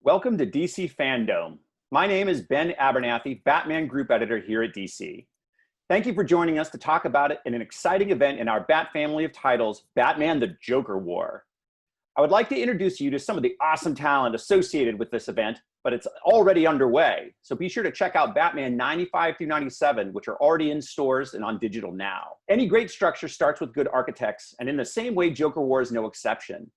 Welcome to DC Fandome. My name is Ben Abernathy, Batman Group Editor here at DC. Thank you for joining us to talk about it in an exciting event in our Bat family of titles, Batman the Joker War. I would like to introduce you to some of the awesome talent associated with this event, but it's already underway. So be sure to check out Batman 95 through 97, which are already in stores and on digital now. Any great structure starts with good architects, and in the same way, Joker War is no exception.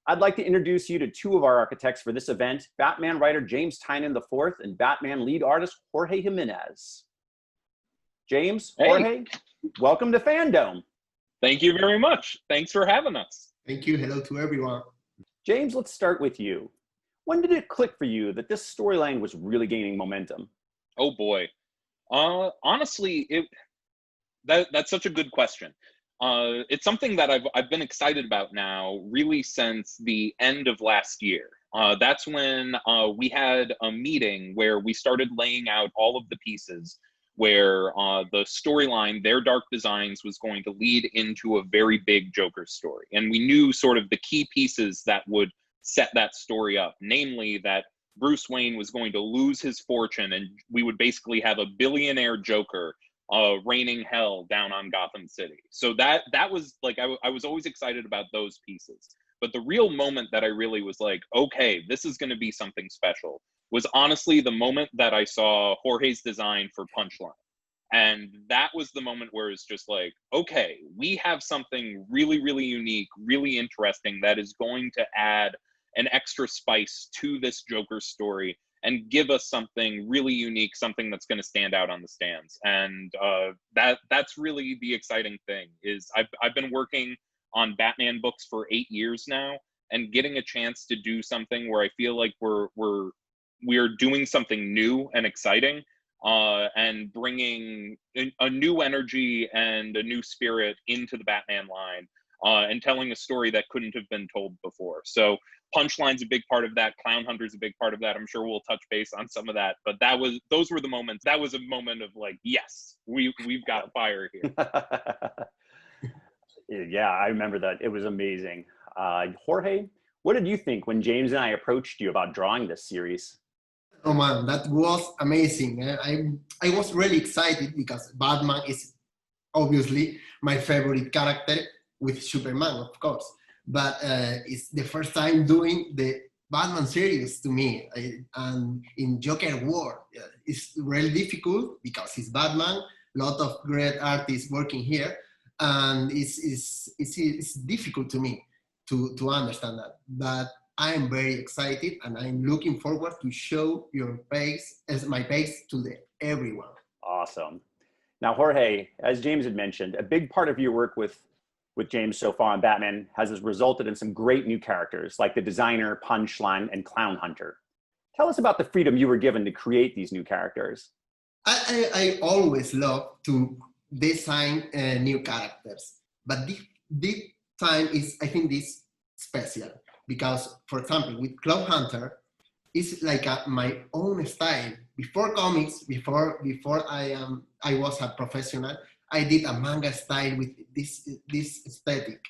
I'd like to introduce you to two of our architects for this event, Batman writer James Tynion IV and Batman lead artist Jorge Jimenez. James, Jorge, welcome to Fandome. Thank you very much. Thanks for having us. Thank you. Hello to everyone. James, let's start with you. When did it click for you that this storyline was really gaining momentum? Oh boy. Honestly, that's such a good question. It's something that I've been excited about now really since the end of last year. That's when we had a meeting where we started laying out all of the pieces where the storyline, their Dark Designs, was going to lead into a very big Joker story. And we knew sort of the key pieces that would set that story up, namely that Bruce Wayne was going to lose his fortune and we would basically have a billionaire Joker raining hell down on Gotham City. So that was like, I was always excited about those pieces. But the real moment that I really was like, okay, this is going to be something special, was honestly the moment that I saw Jorge's design for Punchline. And that was the moment where it's just like, okay, we have something really, really unique, really interesting that is going to add an extra spice to this Joker story and give us something really unique, something that's going to stand out on the stands. And that's really the exciting thing. Is I've been working on Batman books for 8 years now, and getting a chance to do something where I feel like we're doing something new and exciting, and bringing a new energy and a new spirit into the Batman line, and telling a story that couldn't have been told before. So Punchline's a big part of that. Clown Hunter's a big part of that. I'm sure we'll touch base on some of that, but those were the moments. That was a moment of like, yes, we've got fire here. Yeah, I remember that. It was amazing. Jorge, what did you think when James and I approached you about drawing this series? Oh man, that was amazing. I was really excited because Batman is obviously my favorite character, with Superman, of course. But it's the first time doing the Batman series to me. And in Joker War, it's really difficult because it's Batman, a lot of great artists working here, and it's difficult to me to understand that. But I am very excited, and I'm looking forward to show my face to everyone. Awesome. Now, Jorge, as James had mentioned, a big part of your work with James so far on Batman has resulted in some great new characters like the Designer, Punchline, and Clown Hunter. Tell us about the freedom you were given to create these new characters. I always love to design new characters, but this time I think this special because, for example, with Clown Hunter, it's like my own style. Before comics, before I was a professional, I did a manga style with this aesthetic.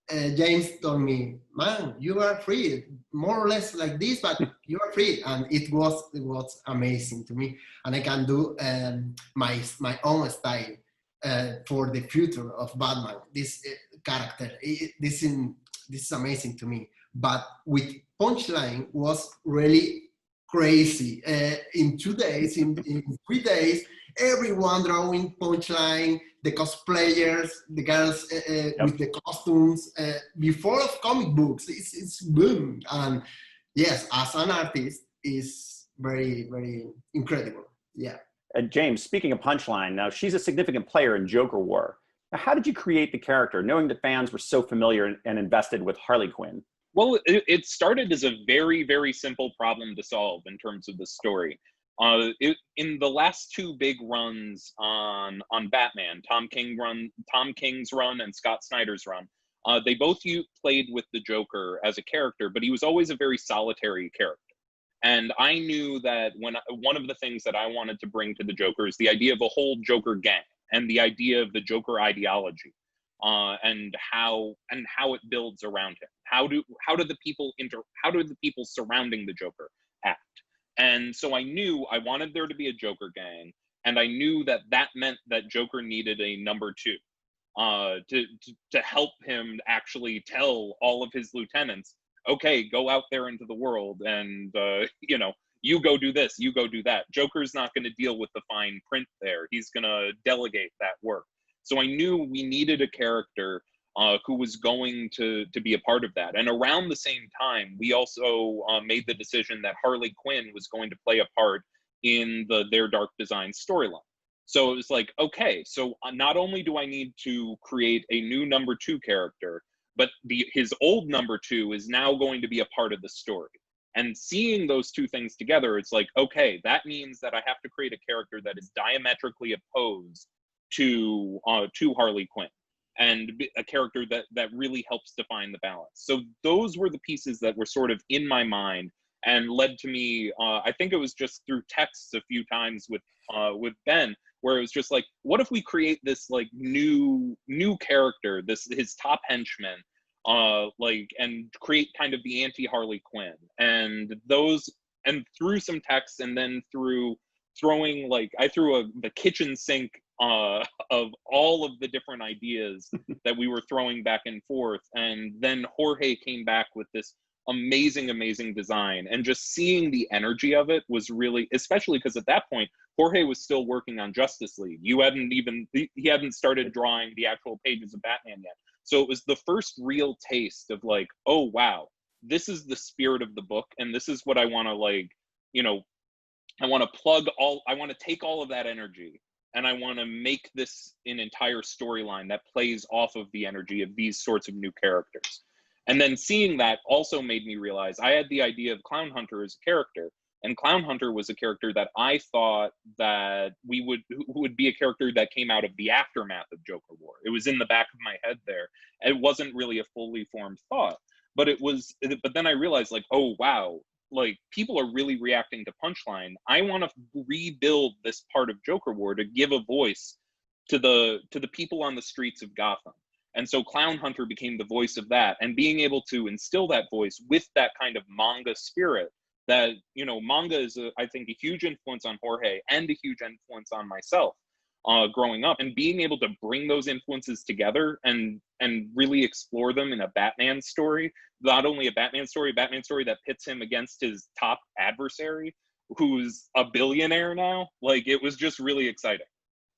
James told me, man, you are free, more or less like this, but you are free. And it was amazing to me. And I can do my own style for the future of Batman. This character, this is amazing to me. But with Punchline was really crazy. In 2 days, in 3 days, everyone drawing Punchline, the cosplayers, the girls with the costumes, before of comic books, it's boom. And yes, as an artist, is very, very incredible. Yeah. James, speaking of Punchline, now she's a significant player in Joker War. Now, how did you create the character, knowing that fans were so familiar and invested with Harley Quinn? Well, it started as a very, very simple problem to solve in terms of the story. In the last 2 big runs on Batman, Tom King's run and Scott Snyder's run, they both played with the Joker as a character, but he was always a very solitary character. And I knew that one of the things that I wanted to bring to the Joker is the idea of a whole Joker gang and the idea of the Joker ideology. and how it builds around him. How do the people surrounding the Joker act? And so I knew I wanted there to be a Joker gang, and I knew that meant that Joker needed a number two to help him actually tell all of his lieutenants, okay, go out there into the world and you go do this, you go do that. Joker's not going to deal with the fine print there. He's going to delegate that work. So I knew we needed a character who was going to be a part of that. And around the same time, we also made the decision that Harley Quinn was going to play a part in Their Dark Design storyline. So it was like, okay, so not only do I need to create a new number two character, but his old number two is now going to be a part of the story. And seeing those two things together, it's like, okay, that means that I have to create a character that is diametrically opposed to Harley Quinn, and a character that really helps define the balance. So those were the pieces that were sort of in my mind and led to me, I think it was just through texts a few times with Ben, where it was just like, what if we create this like new character, his top henchman, and create kind of the anti-Harley Quinn, and through some texts, and then through throwing, like, I threw the kitchen sink of all of the different ideas that we were throwing back and forth, and then Jorge came back with this amazing design, and just seeing the energy of it was really, especially because at that point Jorge was still working on Justice League. He hadn't started drawing the actual pages of Batman yet. So it was the first real taste of like, oh wow, this is the spirit of the book, and this is what I want to I want to take all of that energy, and I want to make this an entire storyline that plays off of the energy of these sorts of new characters. And then seeing that also made me realize I had the idea of Clown Hunter as a character, and Clown Hunter was a character that I thought that would be a character that came out of the aftermath of Joker War. It was in the back of my head there. It wasn't really a fully formed thought, but then I realized, like, oh wow, like, people are really reacting to Punchline. I want to rebuild this part of Joker War to give a voice to the people on the streets of Gotham. And so Clown Hunter became the voice of that, and being able to instill that voice with that kind of manga spirit that, manga is, I think, a huge influence on Jorge and a huge influence on myself growing up, and being able to bring those influences together and really explore them in a Batman story, not only a Batman story that pits him against his top adversary, who's a billionaire now. Like, it was just really exciting.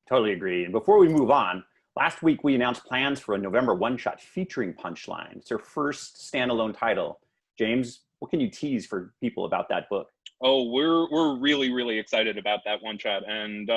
Totally agree. And before we move on, last week we announced plans for a November one-shot featuring Punchline. It's her first standalone title. James, what can you tease for people about that book? Oh, we're really excited about that one-shot, and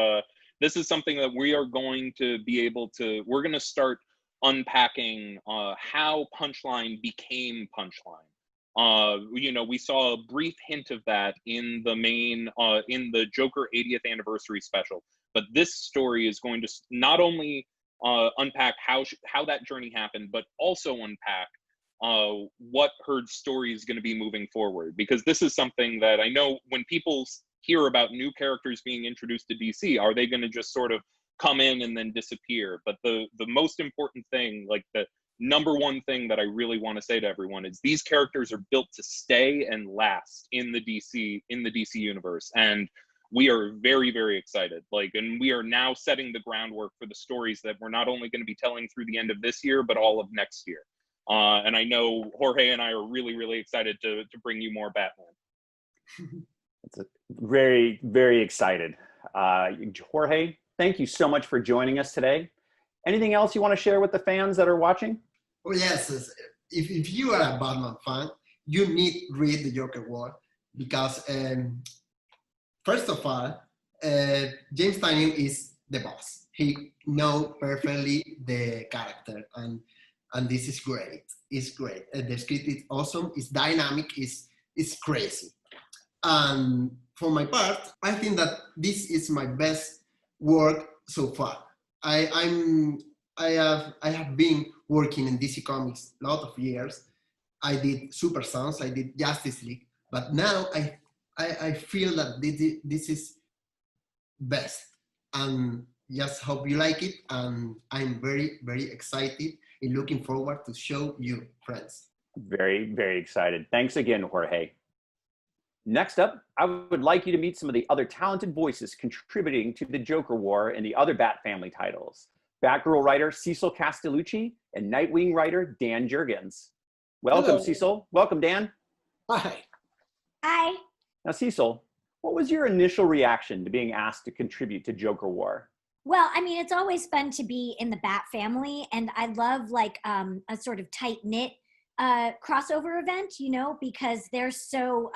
this is something that we are going to be able to. We're going to start unpacking how Punchline became Punchline. We saw a brief hint of that in the Joker 80th anniversary special, but this story is going to not only unpack how that journey happened, but also unpack what her story is going to be moving forward. Because this is something that I know when people hear about new characters being introduced to DC, are they going to just sort of come in and then disappear? But the most important thing, like the number one thing that I really want to say to everyone, is these characters are built to stay and last in the DC universe, and we are very excited. And we are now setting the groundwork for the stories that we're not only going to be telling through the end of this year, but all of next year. And I know Jorge and I are really excited to bring you more Batman. It's very excited. Jorge, thank you so much for joining us today. Anything else you want to share with the fans that are watching? Oh yes, if you are a Batman fan, you need to read the Joker War, because first of all, James Tynion is the boss. He knows perfectly the character, and this is great. It's great. The script is awesome. It's dynamic. It's crazy. And for my part, I think that this is my best work so far. I have been working in DC Comics a lot of years. I did Super Sons. I did Justice League. But now I feel that this is best, and just hope you like it. And I'm very, very excited and looking forward to show you, friends. Very, very excited. Thanks again, Jorge. Next up, I would like you to meet some of the other talented voices contributing to the Joker War and the other Bat Family titles. Batgirl writer Cecil Castellucci and Nightwing writer Dan Jurgens. Welcome, Hello. Cecil. Welcome, Dan. Hi. Hi. Now, Cecil, what was your initial reaction to being asked to contribute to Joker War? Well, I mean, it's always fun to be in the Bat family, and I love like a sort of tight knit crossover event, you know, because they're so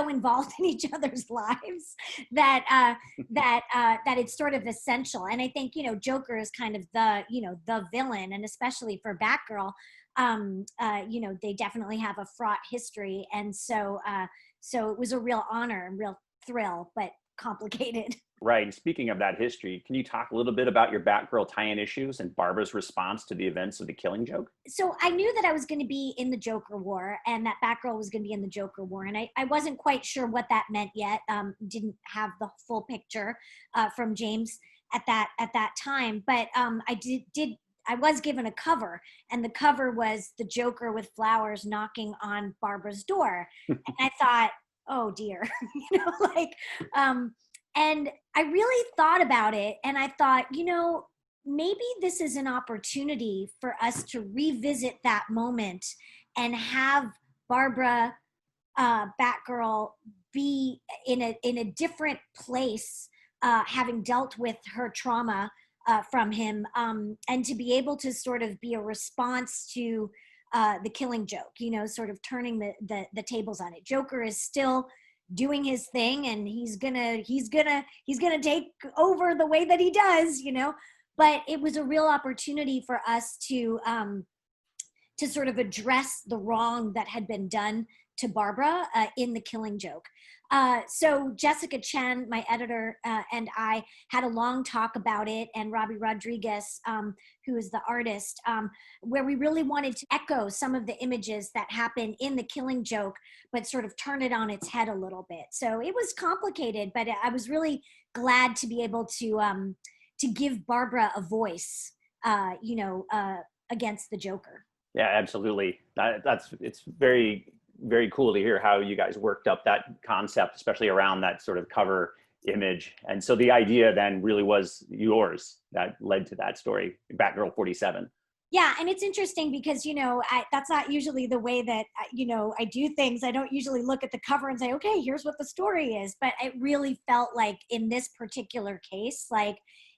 involved in each other's lives that that it's sort of essential. And I think, you know, Joker is kind of the villain, and especially for Batgirl, you know, they definitely have a fraught history, and so it was a real honor and real thrill, but complicated. Right. And speaking of that history, can you talk a little bit about your Batgirl tie-in issues and Barbara's response to the events of the Killing Joke? So I knew that I was going to be in the Joker War and that Batgirl was going to be in the Joker War. And I wasn't quite sure what that meant yet. Didn't have the full picture from James at that time. But I was given a cover, and the cover was the Joker with flowers knocking on Barbara's door. And I thought, oh dear, you know, like, and I really thought about it, and I thought, you know, maybe this is an opportunity for us to revisit that moment and have Barbara, Batgirl, be in a different place, having dealt with her trauma from him, and to be able to sort of be a response to the Killing Joke, you know, sort of turning the tables on it. Joker is still doing his thing, and he's gonna take over the way that he does, you know. But it was a real opportunity for us to sort of address the wrong that had been done to Barbara in the Killing Joke. So Jessica Chen, my editor, and I had a long talk about it, and Robbie Rodriguez, who is the artist, where we really wanted to echo some of the images that happen in the Killing Joke, but sort of turn it on its head a little bit. So it was complicated, but I was really glad to be able to give Barbara a voice, you know, against the Joker. Yeah, absolutely. It's very, very cool to hear how you guys worked up that concept, especially around that sort of cover image. And so the idea then really was yours that led to that story, Batgirl 47. Yeah, and it's interesting because, you know, that's not usually the way that, you know, I do things. I don't usually look at the cover and say, okay, here's what the story is. But it really felt like in this particular case, like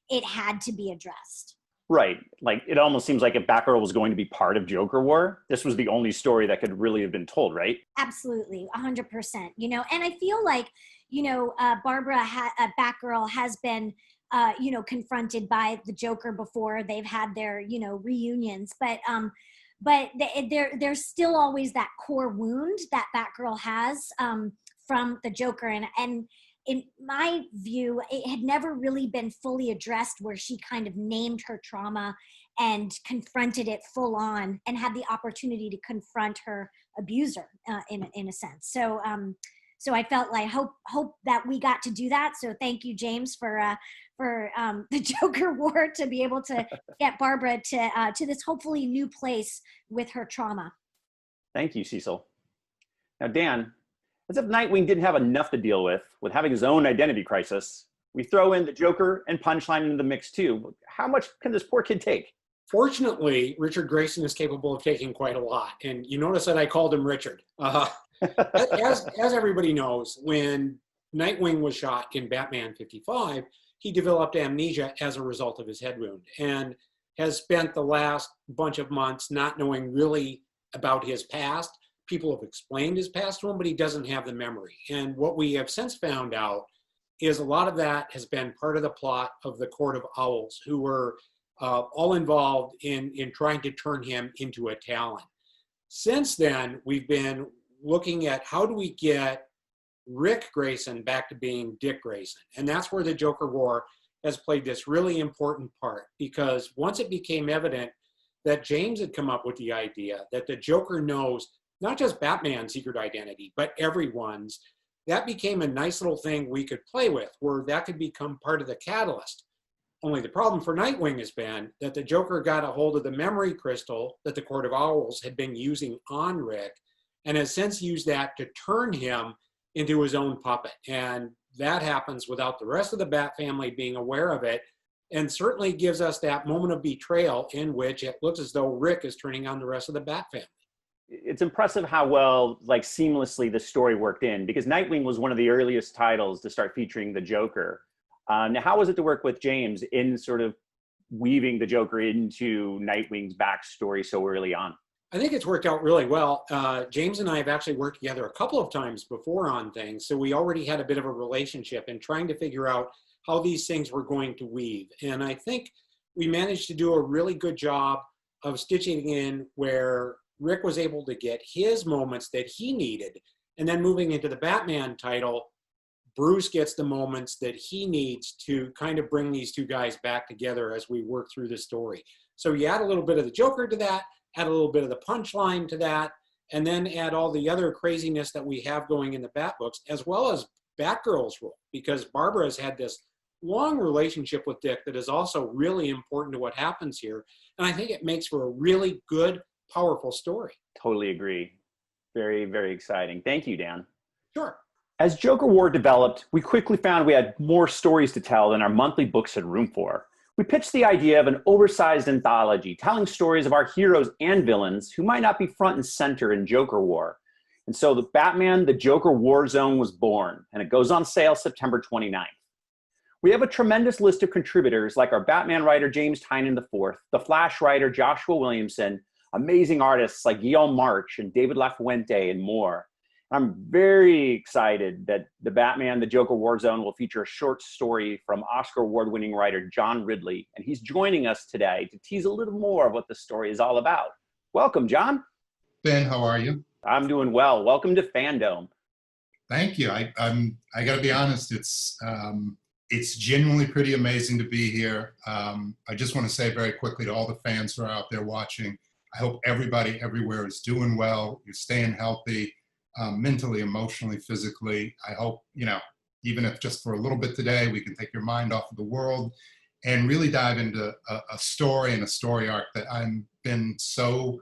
it had to be addressed. Right. Like it almost seems like if Batgirl was going to be part of Joker War, this was the only story that could really have been told, right? Absolutely, 100%. You know, and I feel like, you know, Batgirl has been, you know, confronted by the Joker before. They've had their, you know, reunions, but there's still always that core wound that Batgirl has from the Joker, and in my view, it had never really been fully addressed, where she kind of named her trauma and confronted it full on and had the opportunity to confront her abuser in a sense. So I felt like hope that we got to do that. So thank you, James, for the Joker War, to be able to get Barbara to this hopefully new place with her trauma. Thank you, Cecil. Now, Dan, as if Nightwing didn't have enough to deal with having his own identity crisis, we throw in the Joker and Punchline into the mix too. How much can this poor kid take? Fortunately, Richard Grayson is capable of taking quite a lot. And you notice that I called him Richard. As everybody knows, when Nightwing was shot in Batman 55, he developed amnesia as a result of his head wound and has spent the last bunch of months not knowing really about his past. People have explained his past to him, but he doesn't have the memory. And what we have since found out is a lot of that has been part of the plot of the Court of Owls, who were all involved in trying to turn him into a Talon. Since then, we've been looking at how do we get Rick Grayson back to being Dick Grayson. And that's where the Joker War has played this really important part, because once it became evident that James had come up with the idea that the Joker knows not just Batman's secret identity, but everyone's, that became a nice little thing we could play with, where that could become part of the catalyst. Only the problem for Nightwing has been that the Joker got a hold of the memory crystal that the Court of Owls had been using on Rick, and has since used that to turn him into his own puppet. And that happens without the rest of the Bat family being aware of it, and certainly gives us that moment of betrayal in which it looks as though Rick is turning on the rest of the Bat family. It's impressive how well, like, seamlessly the story worked in, because Nightwing was one of the earliest titles to start featuring the Joker. Now, how was it to work with James in sort of weaving the Joker into Nightwing's backstory so early on? I think it's worked out really well. James and I have actually worked together a couple of times before on things, so we already had a bit of a relationship in trying to figure out how these things were going to weave. And I think we managed to do a really good job of stitching in where Rick was able to get his moments that he needed. And then moving into the Batman title, Bruce gets the moments that he needs to kind of bring these two guys back together as we work through the story. So you add a little bit of the Joker to that, add a little bit of the punchline to that, and then add all the other craziness that we have going in the Bat books, as well as Batgirl's role, because Barbara has had this long relationship with Dick that is also really important to what happens here. And I think it makes for a really good, powerful story. Totally agree. Very, very exciting. Thank you, Dan. Sure. As Joker War developed, we quickly found we had more stories to tell than our monthly books had room for. We pitched the idea of an oversized anthology telling stories of our heroes and villains who might not be front and center in Joker War. And so the Batman, the Joker War Zone was born, and it goes on sale September 29th. We have a tremendous list of contributors like our Batman writer James Tynion IV, the Flash writer Joshua Williamson, amazing artists like Guillaume March and David LaFuente, and more. I'm very excited that the Batman, the Joker War Zone will feature a short story from Oscar award-winning writer John Ridley, and he's joining us today to tease a little more of what the story is all about. Welcome, John. Ben, how are you? I'm doing well. Welcome to Fandome. Thank you. I got to be honest. It's genuinely pretty amazing to be here. I just want to say very quickly to all the fans who are out there watching, I hope everybody everywhere is doing well. You're staying healthy. Mentally, emotionally, physically. I hope, even if just for a little bit today, we can take your mind off of the world and really dive into a story and a story arc that I've been so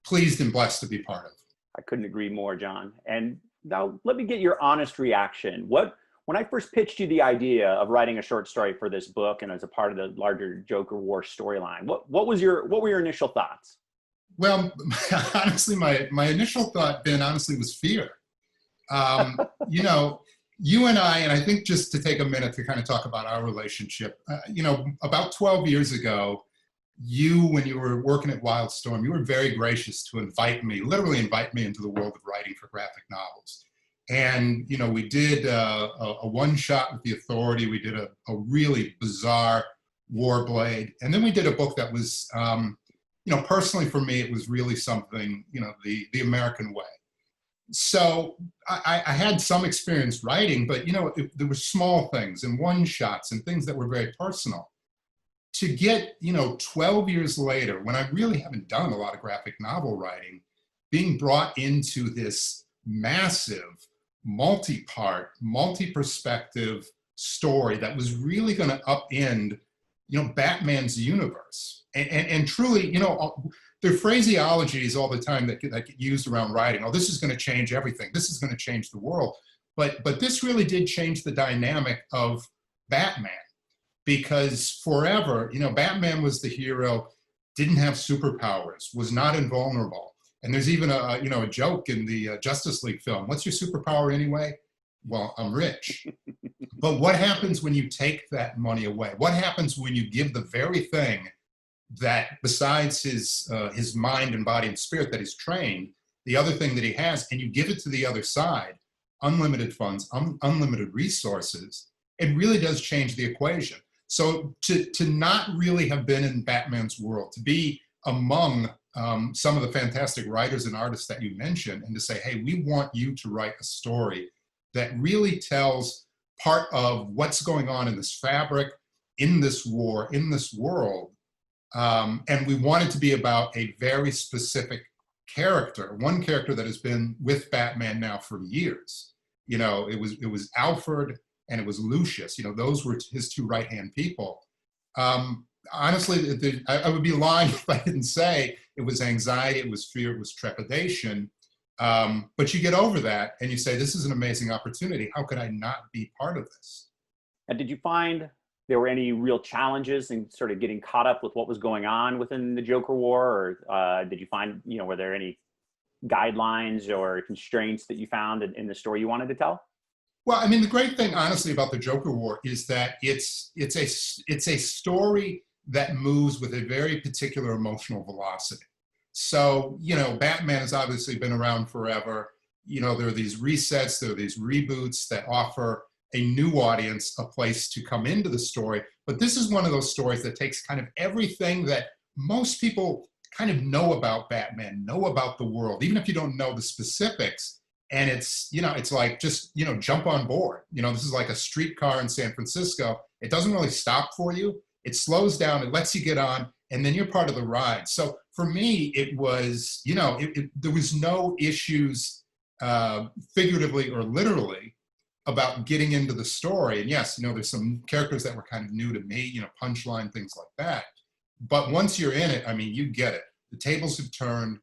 pleased and blessed to be part of. I couldn't agree more, John. And now let me get your honest reaction. When I first pitched you the idea of writing a short story for this book and as a part of the larger Joker War storyline, what were your initial thoughts? Well, honestly, my initial thought, Ben, honestly, was fear. You and I think just to take a minute to kind of talk about our relationship, about 12 years ago, when you were working at Wildstorm, you were very gracious to literally invite me into the world of writing for graphic novels. And, we did a one-shot with the Authority. We did a really bizarre Warblade. And then we did a book that was, personally for me, it was really something, the American way. So I had some experience writing, but, there were small things and one-shots and things that were very personal. To get, 12 years later, when I really haven't done a lot of graphic novel writing, being brought into this massive, multi-part, multi-perspective story that was really going to upend, Batman's universe. And truly, there are phraseologies all the time that get used around writing. Oh, this is going to change everything. This is going to change the world. But this really did change the dynamic of Batman, because forever, Batman was the hero, didn't have superpowers, was not invulnerable. And there's even a joke in the Justice League film. What's your superpower anyway? Well, I'm rich. But what happens when you take that money away? What happens when you give the very thing that, besides his mind and body and spirit that he's trained, the other thing that he has, and you give it to the other side, unlimited funds, unlimited resources, it really does change the equation. So to not really have been in Batman's world, to be among some of the fantastic writers and artists that you mentioned, and to say, hey, we want you to write a story that really tells part of what's going on in this fabric, in this war, in this world. And we want it to be about a very specific character, one character that has been with Batman now for years. It was Alfred and it was Lucius. Those were his two right-hand people. Honestly, I would be lying if I didn't say it was anxiety, it was fear, it was trepidation. But you get over that and you say, this is an amazing opportunity. How could I not be part of this? And did you find there were any real challenges in sort of getting caught up with what was going on within the Joker War? Or did you find, were there any guidelines or constraints that you found in the story you wanted to tell? Well, I mean, the great thing, honestly, about the Joker War is that it's a story that moves with a very particular emotional velocity. So, Batman has obviously been around forever. There are these resets, there are these reboots that offer a new audience a place to come into the story. But this is one of those stories that takes kind of everything that most people kind of know about Batman, know about the world, even if you don't know the specifics. And it's like, just, jump on board. This is like a streetcar in San Francisco. It doesn't really stop for you. It slows down, it lets you get on, and then you're part of the ride. So for me, it was, there was no issues, figuratively or literally, about getting into the story. And yes, there's some characters that were kind of new to me, punchline, things like that. But once you're in it, I mean, you get it. The tables have turned.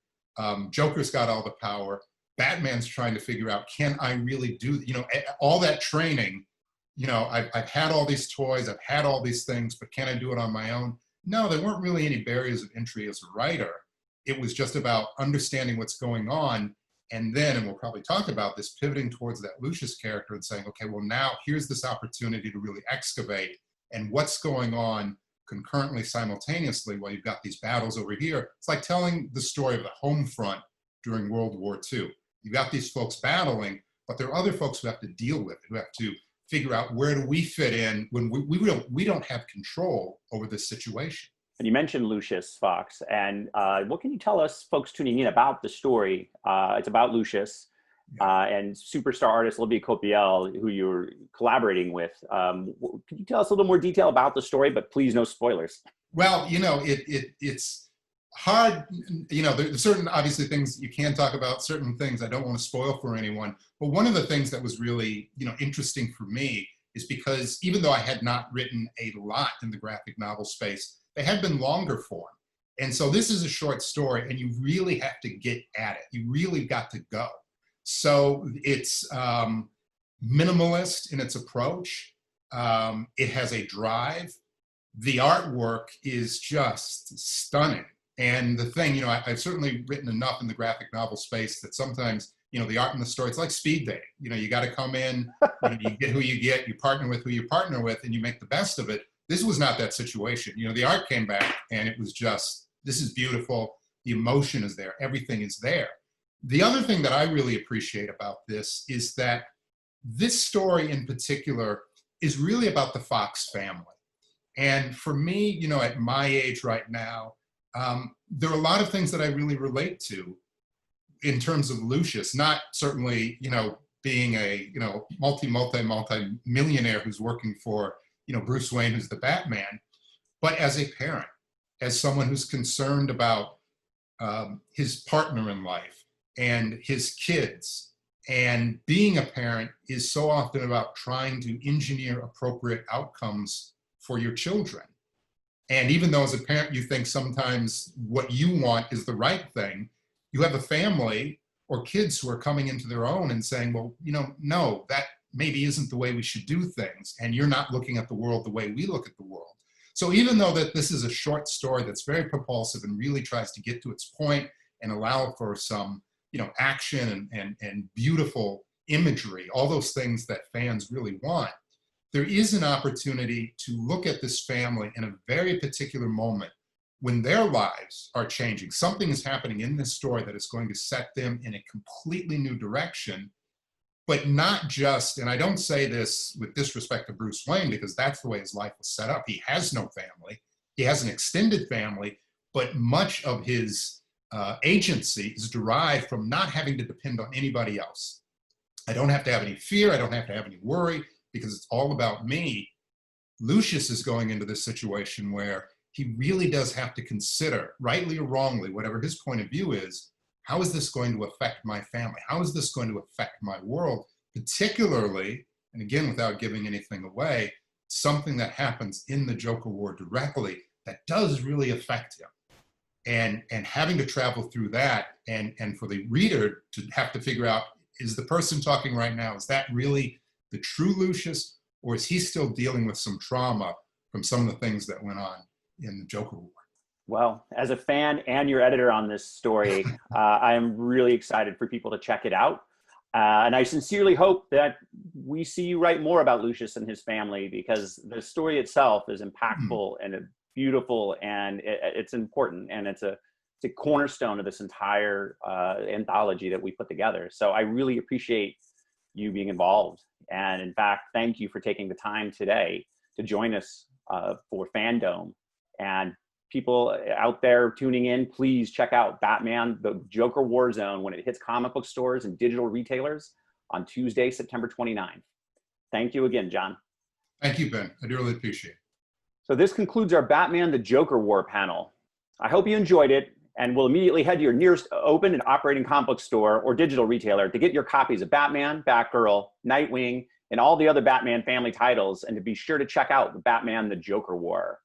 Joker's got all the power. Batman's trying to figure out, can I really do, all that training, I've had all these toys, I've had all these things, but can I do it on my own? No, there weren't really any barriers of entry as a writer. It was just about understanding what's going on. And then, and we'll probably talk about this, pivoting towards that Lucius character and saying, okay, well, now here's this opportunity to really excavate and what's going on concurrently, simultaneously, while you've got these battles over here. It's like telling the story of the home front during World War II. You've got these folks battling, but there are other folks who have to deal with it, who have to figure out, where do we fit in when we don't have control over this situation. And you mentioned Lucius Fox, and what can you tell us, folks tuning in, about the story? It's about Lucius and superstar artist Olivia Copiel, who you're collaborating with. Can you tell us a little more detail about the story, but please no spoilers? Well, it's hard. There's certain, obviously, things you can talk about, certain things I don't want to spoil for anyone. But one of the things that was really, interesting for me is because even though I had not written a lot in the graphic novel space, they had been longer form. And so this is a short story, and you really have to get at it. You really got to go. So it's minimalist in its approach. It has a drive. The artwork is just stunning. And the thing, I've certainly written enough in the graphic novel space that sometimes, the art in the story, it's like speed dating. You got to come in, you get who you get, you partner with who you partner with, and you make the best of it. This was not that situation. The art came back and it was just, this is beautiful. The emotion is there. Everything is there. The other thing that I really appreciate about this is that this story in particular is really about the Fox family. And for me, at my age right now, there are a lot of things that I really relate to in terms of Lucius, not certainly, being a, multi-millionaire who's working for, Bruce Wayne, who's the Batman, but as a parent, as someone who's concerned about his partner in life and his kids. And being a parent is so often about trying to engineer appropriate outcomes for your children. And even though as a parent, you think sometimes what you want is the right thing, you have a family or kids who are coming into their own and saying, well, no, that maybe isn't the way we should do things. And you're not looking at the world the way we look at the world. So even though that this is a short story that's very propulsive and really tries to get to its point and allow for some, action and beautiful imagery, all those things that fans really want, there is an opportunity to look at this family in a very particular moment when their lives are changing. Something is happening in this story that is going to set them in a completely new direction, but not just, and I don't say this with disrespect to Bruce Wayne, because that's the way his life was set up. He has no family. He has an extended family, but much of his agency is derived from not having to depend on anybody else. I don't have to have any fear. I don't have to have any worry, because it's all about me. Lucius is going into this situation where he really does have to consider, rightly or wrongly, whatever his point of view is, how is this going to affect my family? How is this going to affect my world? Particularly, and again, without giving anything away, something that happens in the Joker War directly that does really affect him. And having to travel through that, and for the reader to have to figure out, is the person talking right now, is that really the true Lucius, or is he still dealing with some trauma from some of the things that went on in the Joker War? Well, as a fan and your editor on this story, I am really excited for people to check it out. And I sincerely hope that we see you write more about Lucius and his family, because the story itself is impactful and beautiful, and it's important, and it's a cornerstone of this entire anthology that we put together. So I really appreciate you being involved. And in fact, thank you for taking the time today to join us for Fandome. And people out there tuning in, please check out Batman, the Joker War Zone when it hits comic book stores and digital retailers on Tuesday, September 29th. Thank you again, John. Thank you, Ben. I do really appreciate it. So this concludes our Batman, the Joker War panel. I hope you enjoyed it, and will immediately head to your nearest open and operating comic book store or digital retailer to get your copies of Batman, Batgirl, Nightwing, and all the other Batman family titles, and to be sure to check out the Batman, the Joker War.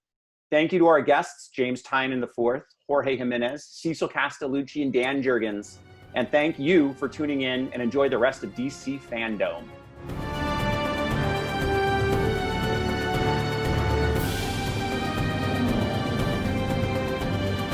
Thank you to our guests, James Tynan IV, Jorge Jimenez, Cecil Castellucci, and Dan Jurgens. And thank you for tuning in, and enjoy the rest of DC Fandome.